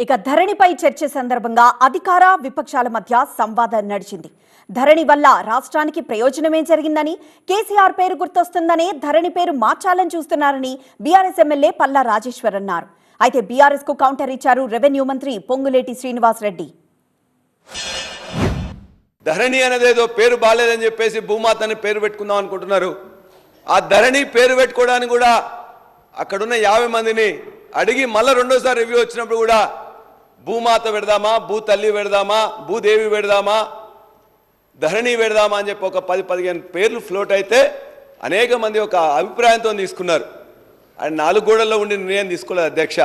ఇక ధరణిపై చర్చ సందర్భంగా అధికార విపక్షాల మధ్య సంవాదం నడిచింది. ధరణి వల్ల రాష్ట్రానికి ప్రయోజనమే జరిగిందని, కేసీఆర్ పేరు గుర్తొస్తుందనే ధరణి పేరు మార్చాలని చూస్తున్నారని బీఆర్ఎస్ ఎమ్మెల్యే పల్లా రాజేశ్వర్ అన్నారు. అయితే బీఆర్ఎస్ కు కౌంటర్ ఇచ్చారు రెవెన్యూ మంత్రి పొంగులేటి శ్రీనివాస్ రెడ్డి. ధరణి అనేదేదో పేరు బాలేదని చెప్పేసి భూమాతని పేరు పెట్టుకుందాం అనుకుంటున్నారు. ఆ ధరణి పేరు పెట్టుకోవడానికి కూడా అక్కడున్న 50 మందిని అడిగి మళ్ళీ రెండోసారి రివ్యూ వచ్చినప్పుడు కూడా భూమాత పెడదామా, భూతల్లి పెడదామా, భూదేవి పెడదామా, ధరణి పెడదామా అని చెప్పి ఒక 10-15 పేర్లు ఫ్లోట్ అయితే అనేక మంది ఒక అభిప్రాయంతో తీసుకున్నారు. ఆయన 4 గోడల్లో ఉండి నిర్ణయం తీసుకోలేదు అధ్యక్ష.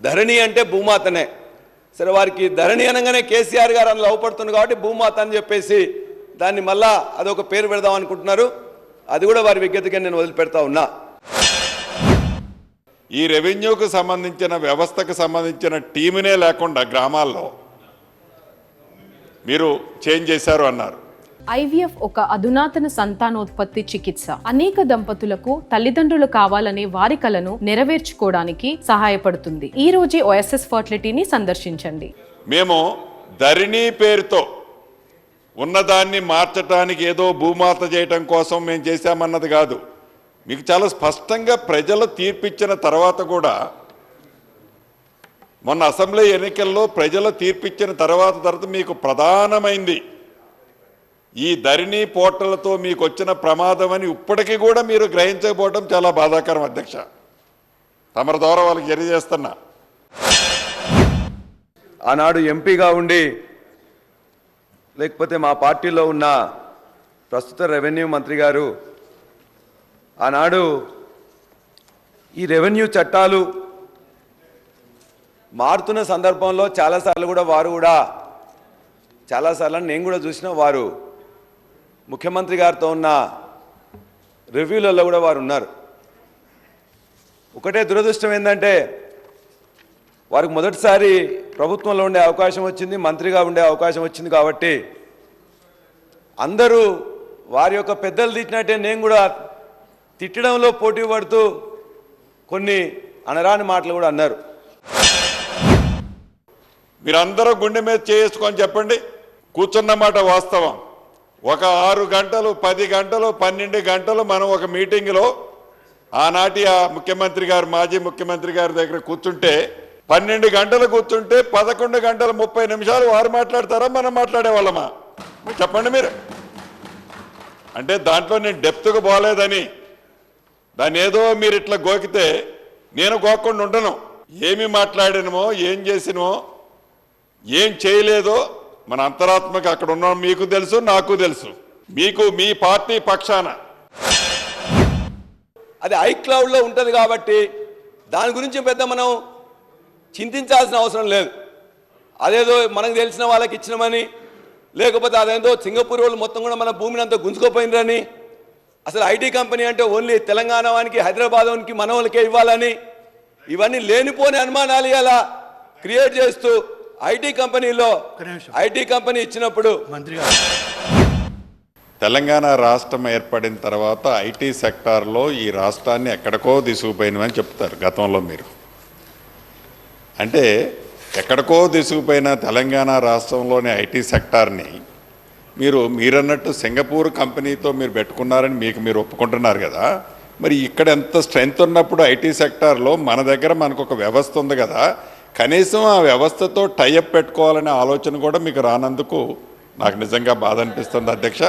ధరణి అంటే భూమాతనే. సరే, వారికి ధరణి అనగానే కేసీఆర్ గారు అందులో అవపడుతుంది కాబట్టి భూమాత అని చెప్పేసి దాన్ని మళ్ళా అదొక పేరు పెడదాం అనుకుంటున్నారు. అది కూడా వారి విజ్ఞతగా నేను వదిలిపెడతా ఉన్నా. ఈ రెవెన్యూకు సంబంధించిన వ్యవస్థకు సంబంధించిన టీమునే లేకుండా గ్రామాల్లో మీరు చేంజ్ చేశారు అన్నారు. ఐవీఎఫ్ ఒక అధునాతన సంతానోత్పత్తి చికిత్స. అనేక దంపతులకు తల్లిదండ్రులు కావాలనే వారి కలను నెరవేర్చుకోవడానికి సహాయపడుతుంది. ఈ రోజే ఓఎస్ఎస్ ఫర్టిలిటీని సందర్శించండి. మేము ధరణి పేరుతో ఉన్నదాన్ని మార్చడానికి ఏదో భూమాత చేయటం కోసం మేము చేశామన్నది కాదు. మీకు చాలా స్పష్టంగా ప్రజలు తీర్పిచ్చిన తర్వాత కూడా, మొన్న అసెంబ్లీ ఎన్నికల్లో ప్రజలు తీర్పిచ్చిన తర్వాత మీకు ప్రధానమైంది ఈ ధరణి పోర్టల్తో మీకు వచ్చిన ప్రమాదం అని ఇప్పటికీ కూడా మీరు గ్రహించకపోవడం చాలా బాధాకరం అధ్యక్ష. తమరి ద్వారా వాళ్ళకి తెలియజేస్తున్నా. ఆనాడు ఎంపీగా ఉండి లేకపోతే మా పార్టీలో ఉన్న ప్రస్తుత రెవెన్యూ మంత్రి గారు ఆనాడు ఈ రెవెన్యూ చట్టాలు మారుతున్న సందర్భంలో చాలాసార్లు కూడా వారు కూడా చాలాసార్లు నేను కూడా చూసిన వారు ముఖ్యమంత్రి గారితో ఉన్న రివ్యూలలో కూడా వారు ఉన్నారు. ఒకటే దురదృష్టం ఏంటంటే వారికి మొదటిసారి ప్రభుత్వంలో ఉండే అవకాశం వచ్చింది, మంత్రిగా ఉండే అవకాశం వచ్చింది కాబట్టి అందరూ వారి యొక్క పెద్దలు తిట్టినట్టే నేను కూడా తిట్టడంలో పోటీ పడుతూ కొన్ని అనరాని మాటలు కూడా అన్నారు. మీరందరూ గుండె మీద చేసుకొని చెప్పండి, కూర్చున్న మాట వాస్తవం. ఒక 6 గంటలు, 10 గంటలు, 12 గంటలు మనం ఒక మీటింగ్లో ఆనాటి ఆ ముఖ్యమంత్రి గారు, మాజీ ముఖ్యమంత్రి గారి దగ్గర కూర్చుంటే 12 గంటలు కూర్చుంటే 11 గంటల 30 నిమిషాలు వారు మాట్లాడతారా, మనం మాట్లాడేవాళ్ళమా? చెప్పండి మీరు. అంటే దాంట్లో నేను డెప్త్గా పోలేదని, దాన్ని ఏదో మీరు ఇట్లా గోకితే నేను గోక్కుండా ఉండను. ఏమి మాట్లాడినమో, ఏం చేసినమో, ఏం చేయలేదో మన అంతరాత్మక అక్కడ ఉన్నాం మీకు తెలుసు, నాకు తెలుసు. మీకు మీ పార్టీ పక్షాన అది ఐక్లౌడ్లో ఉంటుంది కాబట్టి దాని గురించి పెద్ద మనం చింతించాల్సిన అవసరం లేదు. అదేదో మనకు తెలిసిన వాళ్ళకి ఇచ్చినామని, లేకపోతే అదేదో సింగపూర్ వాళ్ళు మొత్తం కూడా మన భూమిని అంతా గుంజుకోపోయినరని, అసలు ఐటీ కంపెనీ అంటే ఓన్లీ తెలంగాణ వానికి, హైదరాబాద్ వానికి, మన వాళ్ళకే ఇవ్వాలని, ఇవన్నీ లేనిపోని అనుమానాలు ఇలా క్రియేట్ చేస్తూ ఐటీ కంపెనీ ఇచ్చినప్పుడు తెలంగాణ రాష్ట్రం ఏర్పడిన తర్వాత ఐటీ సెక్టార్లో ఈ రాష్ట్రాన్ని ఎక్కడికో తీసుకుపోయినమని చెప్తారు గతంలో మీరు. అంటే ఎక్కడికో తీసుకుపోయిన తెలంగాణ రాష్ట్రంలోని ఐటీ సెక్టార్ని మీరన్నట్టు సింగపూర్ కంపెనీతో మీరు పెట్టుకున్నారని మీరు ఒప్పుకుంటున్నారు కదా. మరి ఇక్కడ ఎంత స్ట్రెంగ్త్ ఉన్నప్పుడు ఐటీ సెక్టార్లో మన దగ్గర మనకు ఒక వ్యవస్థ ఉంది కదా, కనీసం ఆ వ్యవస్థతో టైఅప్ పెట్టుకోవాలనే ఆలోచన కూడా మీకు రానందుకు నాకు నిజంగా బాధ అనిపిస్తుంది అధ్యక్ష.